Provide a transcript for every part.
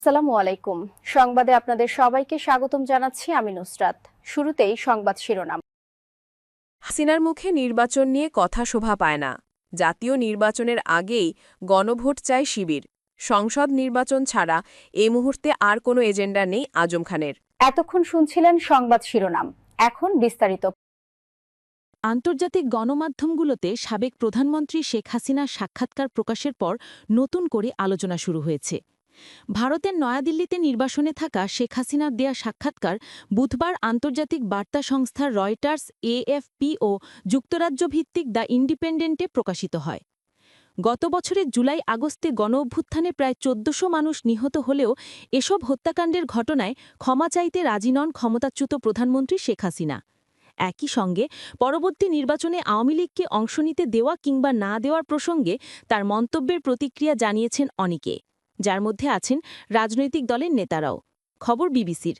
আসসালামু আলাইকুম। সংবাদে আপনাদের সবাইকে স্বাগতম জানাচ্ছি আমি নুসরাত। শুরুতেই সংবাদ শিরোনাম। হাসিনার মুখে নির্বাচন নিয়ে কথা শোভা পায় না। জাতীয় নির্বাচনের আগেই গণভোট চায় শিবির। সংসদ নির্বাচন ছাড়া এই মুহূর্তে আর কোনো এজেন্ডা নেই আজম খানের। এতক্ষণ শুনছিলেন সংবাদ শিরোনাম, এখন বিস্তারিত। আন্তর্জাতিক গণমাধ্যমগুলোতে সাবেক প্রধানমন্ত্রী শেখ হাসিনার সাক্ষাৎকার প্রকাশের পর নতুন করে আলোচনা শুরু হয়েছে। ভারতের নয়াদিল্লিতে নির্বাসনে থাকা শেখ হাসিনার দেয়া সাক্ষাৎকার বুধবার আন্তর্জাতিক বার্তা সংস্থা রয়টার্স, এএফপি ও যুক্তরাজ্যভিত্তিক দ্য ইন্ডিপেন্ডেন্টে প্রকাশিত হয়। গত বছরের জুলাই-আগস্টে গণঅভ্যুত্থানে প্রায় ১৪০০ মানুষ নিহত হলেও এসব হত্যাকাণ্ডের ঘটনায় ক্ষমা চাইতে রাজি নন ক্ষমতাচ্যুত প্রধানমন্ত্রী শেখ হাসিনা। একই সঙ্গে পরবর্তী নির্বাচনে আওয়ামী লীগকে অংশ নিতে দেওয়া কিংবা না দেওয়ার প্রসঙ্গে তার মন্তব্যের প্রতিক্রিয়া জানিয়েছেন অনেকে, যার মধ্যে আছেন রাজনৈতিক দলের নেতারাও। খবর বিবিসির।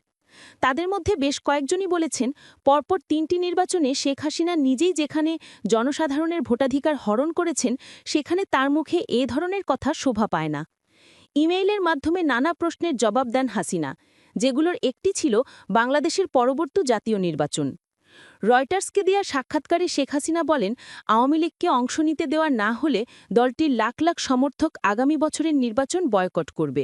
তাদের মধ্যে বেশ কয়েকজনই বলেছেন, পরপর ৩টি নির্বাচনে শেখ হাসিনা নিজেই যেখানে জনসাধারণের ভোটাধিকার হরণ করেছেন, সেখানে তার মুখে এ ধরনের কথা শোভা পায় না। ইমেইলের মাধ্যমে নানা প্রশ্নের জবাব দেন হাসিনা, যেগুলোর একটি ছিল বাংলাদেশের পরবর্তী জাতীয় নির্বাচন। রয়টার্সকে দেয়া সাক্ষাৎকারে শেখ হাসিনা বলেন, আওয়ামী লীগকে অংশ নিতে দেওয়া না হলে দলটির লাখ লাখ সমর্থক আগামী বছরের নির্বাচন বয়কট করবে।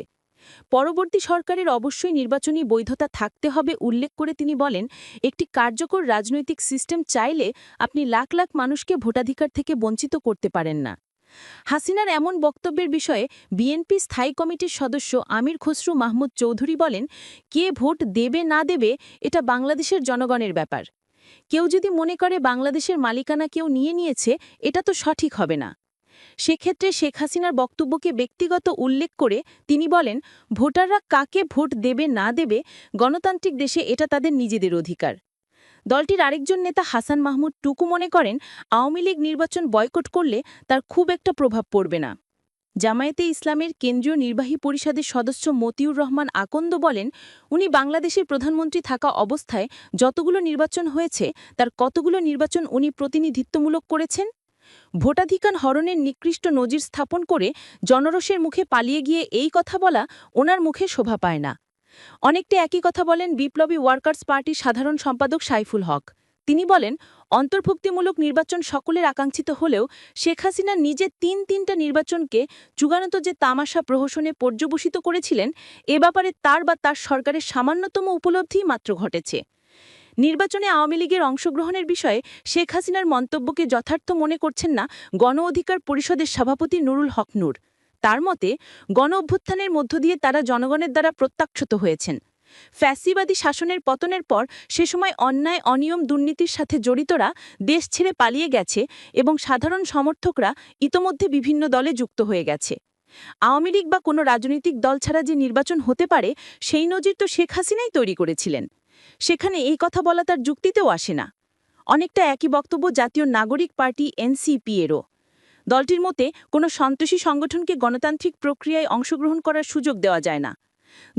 পরবর্তী সরকারের অবশ্যই নির্বাচনী বৈধতা থাকতে হবে উল্লেখ করে তিনি বলেন, একটি কার্যকর রাজনৈতিক সিস্টেম চাইলে আপনি লাখ লাখ মানুষকে ভোটাধিকার থেকে বঞ্চিত করতে পারেন না। হাসিনার এমন বক্তব্যের বিষয়ে বিএনপি স্থায়ী কমিটির সদস্য আমির খসরু মাহমুদ চৌধুরী বলেন, কে ভোট দেবে না দেবে এটা বাংলাদেশের জনগণের ব্যাপার। কেউ যদি মনে করে বাংলাদেশের মালিকানা কেউ নিয়ে নিয়েছে, এটা তো সঠিক হবে না। সেক্ষেত্রে শেখ হাসিনার বক্তব্যকে ব্যক্তিগত উল্লেখ করে তিনি বলেন, ভোটাররা কাকে ভোট দেবে না দেবে, গণতান্ত্রিক দেশে এটা তাদের নিজেদের অধিকার। দলটির আরেকজন নেতা হাসান মাহমুদ টুকু মনে করেন, আওয়ামী লীগ নির্বাচন বয়কট করলে তার খুব একটা প্রভাব পড়বে না। জামায়াতে ইসলামের কেন্দ্রীয় নির্বাহী পরিষদের সদস্য মতিউর রহমান আকন্দ বলেন, উনি বাংলাদেশের প্রধানমন্ত্রী থাকা অবস্থায় যতগুলো নির্বাচন হয়েছে তার কতগুলো নির্বাচন উনি প্রতিনিধিত্বমূলক করেছেন। ভোটাধিকার হরণের নিকৃষ্ট নজির স্থাপন করে জনরোষের মুখে পালিয়ে গিয়ে এই কথা বলা ওনার মুখে শোভা পায় না। অনেকটা একই কথা বলেন বিপ্লবী ওয়ার্কার্স পার্টির সাধারণ সম্পাদক সাইফুল হক। তিনি বলেন, অন্তর্ভুক্তিমূলক নির্বাচন সকলের আকাঙ্ক্ষিত হলেও শেখ হাসিনা নিজে তিনটা নির্বাচনকে যুগানত যে তামাশা প্রহসনে পর্যবসিত করেছিলেন, এ ব্যাপারে তার বা তার সরকারের সামান্যতম উপলব্ধিই মাত্র ঘটেছে। নির্বাচনে আওয়ামী লীগের অংশগ্রহণের বিষয়ে শেখ হাসিনার মন্তব্যকে যথার্থ মনে করছেন না গণ অধিকার পরিষদের সভাপতি নুরুল হক নূর। তার মতে, গণ অভ্যুত্থানের মধ্য দিয়ে তারা জনগণের দ্বারা প্রত্যাখ্যাত হয়েছেন। ফ্যাসিবাদী শাসনের পতনের পর সে সময় অন্যায় অনিয়ম দুর্নীতির সাথে জড়িতরা দেশ ছেড়ে পালিয়ে গেছে এবং সাধারণ সমর্থকরা ইতোমধ্যে বিভিন্ন দলে যুক্ত হয়ে গেছে। আওয়ামী লীগ বা কোনো রাজনৈতিক দল ছাড়া যে নির্বাচন হতে পারে, সেই নজির তো শেখ হাসিনাই তৈরি করেছিলেন। সেখানে এই কথা বলা তার যুক্তিতেও আসে না। অনেকটা একই বক্তব্য জাতীয় নাগরিক পার্টি এনসিপি-এরও। দলটির মতে, কোনো সন্ত্রাসী সংগঠনকে গণতান্ত্রিক প্রক্রিয়ায় অংশগ্রহণ করার সুযোগ দেওয়া যায় না।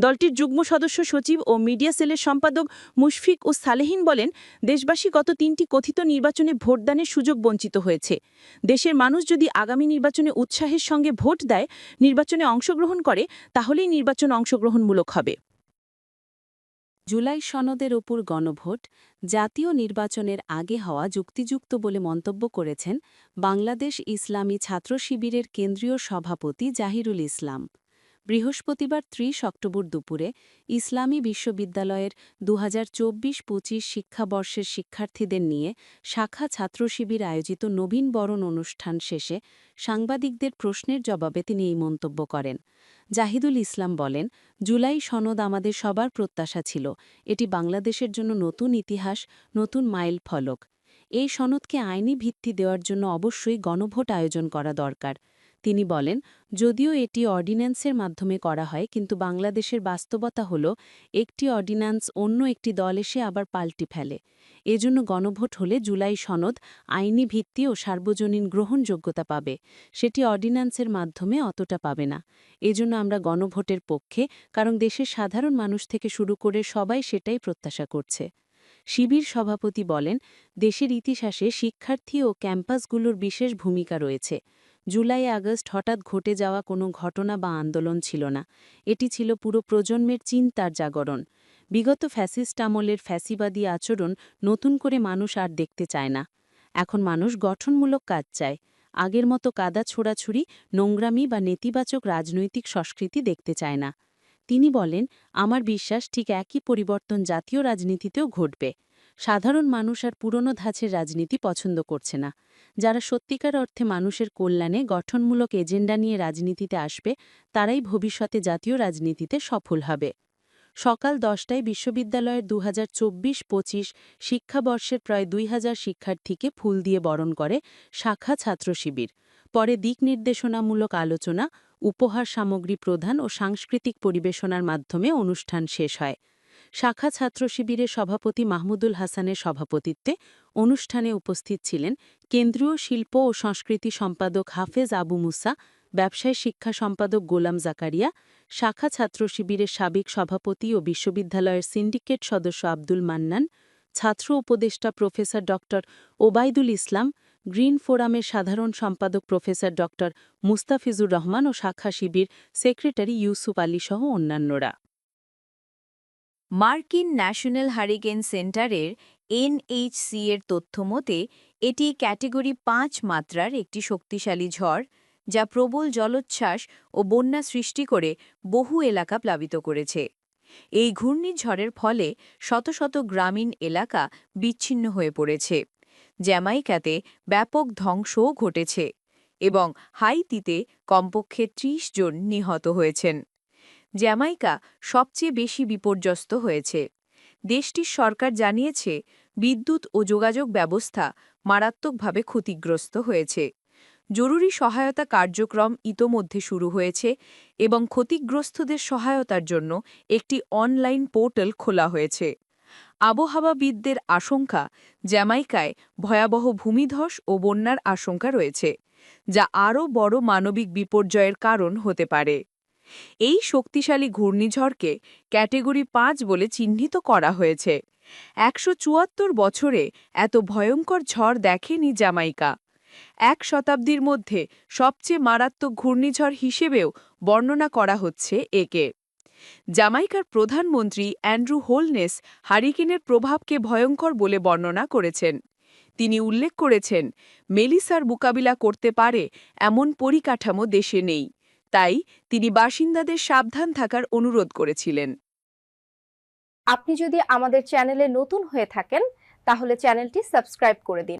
দলটির যুগ্ম সদস্য সচিব ও মিডিয়া সেলের সম্পাদক মুশফিক ও সালেহীন বলেন, দেশবাসী গত ৩টি কথিত নির্বাচনে ভোটদানের সুযোগ বঞ্চিত হয়েছে। দেশের মানুষ যদি আগামী নির্বাচনে উৎসাহের সঙ্গে ভোট দেয়, নির্বাচনে অংশগ্রহণ করে, তাহলেই নির্বাচন অংশগ্রহণমূলক হবে। জুলাই সনদের ওপর গণভোট জাতীয় নির্বাচনের আগে হওয়া যুক্তিযুক্ত বলে মন্তব্য করেছেন বাংলাদেশ ইসলামী ছাত্র শিবিরের কেন্দ্রীয় সভাপতি জাহিরুল ইসলাম। বৃহস্পতিবার ৩০ অক্টোবর দুপুরে ইসলামী বিশ্ববিদ্যালয়ের ২০২৪-২৫ শিক্ষাবর্ষের শিক্ষার্থীদের নিয়ে শাখা ছাত্র শিবির আয়োজিত নবীন বরণ অনুষ্ঠান শেষে সাংবাদিকদের প্রশ্নের জবাবে তিনি এই মন্তব্য করেন। জাহিদুল ইসলাম বলেন, জুলাই সনদ আমাদের সবার প্রত্যাশা ছিল। এটি বাংলাদেশের জন্য নতুন ইতিহাস, নতুন মাইল ফলক। এই সনদকে আইনি ভিত্তি দেওয়ার জন্য অবশ্যই গণভোট আয়োজন করা দরকার। তিনি বলেন, যদিও এটি অর্ডিন্যান্সের মাধ্যমে করা হয়, কিন্তু বাংলাদেশের বাস্তবতা হল একটি অর্ডিন্যান্স অন্য একটি দল এসে আবার পাল্টি ফেলে। এজন্য গণভোট হলে জুলাই সনদ আইনি ভিত্তি ও সার্বজনীন গ্রহণযোগ্যতা পাবে। সেটি অর্ডিন্যান্সের মাধ্যমে অতটা পাবে না। এজন্য আমরা গণভোটের পক্ষে, কারণ দেশের সাধারণ মানুষ থেকে শুরু করে সবাই সেটাই প্রত্যাশা করছে। শিবির সভাপতি বলেন, দেশের ইতিহাসে শিক্ষার্থী ও ক্যাম্পাসগুলোর বিশেষ ভূমিকা রয়েছে। জুলাই আগস্ট হঠাৎ ঘটে যাওয়া কোনো ঘটনা বা আন্দোলন ছিল না, এটি ছিল পুরো প্রজন্মের চিন্তার জাগরণ। বিগত ফ্যাসিস্ট আমলের ফ্যাসিবাদী আচরণ নতুন করে মানুষ আর দেখতে চায় না। এখন মানুষ গঠনমূলক কাজ চায়। আগের মতো কাদা ছোড়াছুড়ি, নোংরামি বা নেতিবাচক রাজনৈতিক সংস্কৃতি দেখতে চায় না। তিনি বলেন, আমার বিশ্বাস ঠিক একই পরিবর্তন জাতীয় রাজনীতিতেও ঘটবে। সাধারণ মানুষ আর পুরনো ধাঁচের রাজনীতি পছন্দ করছে না। যারা সত্যিকার অর্থে মানুষের কল্যাণে গঠনমূলক এজেন্ডা নিয়ে রাজনীতিতে আসবে, তারাই ভবিষ্যতে জাতীয় রাজনীতিতে সফল হবে। সকাল 10টায় বিশ্ববিদ্যালয়ের 2024-25 শিক্ষাবর্ষের প্রায় 2000 শিক্ষার্থীকে ফুল দিয়ে বরণ করে শাখা ছাত্র শিবির। পরে দিক নির্দেশনামূলক আলোচনা, উপহার সামগ্রী প্রদান ও সাংস্কৃতিক পরিবেশনার মাধ্যমে অনুষ্ঠান শেষ হয়। শাখা ছাত্র শিবিরের সভাপতি মাহমুদুল হাসানের সভাপতিত্বে অনুষ্ঠানে উপস্থিত ছিলেন কেন্দ্রীয় শিল্প ও সংস্কৃতি সম্পাদক হাফেজ আবু মুসা, ব্যবসায় শিক্ষা সম্পাদক গোলাম জাকারিয়া, শাখা ছাত্র শিবিরের সাবেক সভাপতি ও বিশ্ববিদ্যালয়ের সিন্ডিকেট সদস্য আব্দুল মান্নান, ছাত্র উপদেষ্টা প্রফেসর ড ওবায়দুল ইসলাম, গ্রিন ফোরামের সাধারণ সম্পাদক প্রফেসর ড মুস্তাফিজুর রহমান ও শাখা শিবির সেক্রেটারি ইউসুফ আলী সহ অন্যান্যরা। মার্কিন ন্যাশনাল হারিকেন সেন্টারের এনএইচসি এর তথ্যমতে এটি ক্যাটেগরি 5 মাত্রার একটি শক্তিশালী ঝড়, যা প্রবল জলোচ্ছ্বাস ও বন্যা সৃষ্টি করে বহু এলাকা প্লাবিত করেছে। এই ঘূর্ণিঝড়ের ফলে শত শত গ্রামীণ এলাকা বিচ্ছিন্ন হয়ে পড়েছে। জ্যামাইকাতে ব্যাপক ধ্বংসও ঘটেছে এবং হাইতিতে কমপক্ষে 30 জন নিহত হয়েছেন। জ্যামাইকা সবচেয়ে বেশি বিপর্যস্ত হয়েছে। দেশটির সরকার জানিয়েছে, বিদ্যুৎ ও যোগাযোগ ব্যবস্থা মারাত্মকভাবে ক্ষতিগ্রস্ত হয়েছে। জরুরি সহায়তা কার্যক্রম ইতোমধ্যে শুরু হয়েছে এবং ক্ষতিগ্রস্তদের সহায়তার জন্য একটি অনলাইন পোর্টাল খোলা হয়েছে। আবহাওয়াবিদদের আশঙ্কা, জ্যামাইকায় ভয়াবহ ভূমিধস ও বন্যার আশঙ্কা রয়েছে, যা আরও বড় মানবিক বিপর্যয়ের কারণ হতে পারে। এই শক্তিশালী ঘূর্ণিঝড়কে ক্যাটেগরি 5 বলে চিহ্নিত করা হয়েছে। 174 বছরে এত ভয়ঙ্কর ঝড় দেখেনি জ্যামাইকা। 1 শতাব্দীর মধ্যে সবচেয়ে মারাত্মক ঘূর্ণিঝড় হিসেবেও বর্ণনা করা হচ্ছে একে। জ্যামাইকার প্রধানমন্ত্রী অ্যান্ড্রু হোলনেস হারিকেনের প্রভাবকে ভয়ঙ্কর বলে বর্ণনা করেছেন। তিনি উল্লেখ করেছেন, মেলিসার মোকাবিলা করতে পারে এমন পরিকাঠামো দেশে নেই। তাই তিনি বাসিন্দাদের সাবধান থাকার অনুরোধ করেছিলেন। আপনি যদি আমাদের চ্যানেলে নতুন হয়ে থাকেন, তাহলে চ্যানেলটি সাবস্ক্রাইব করে দিন।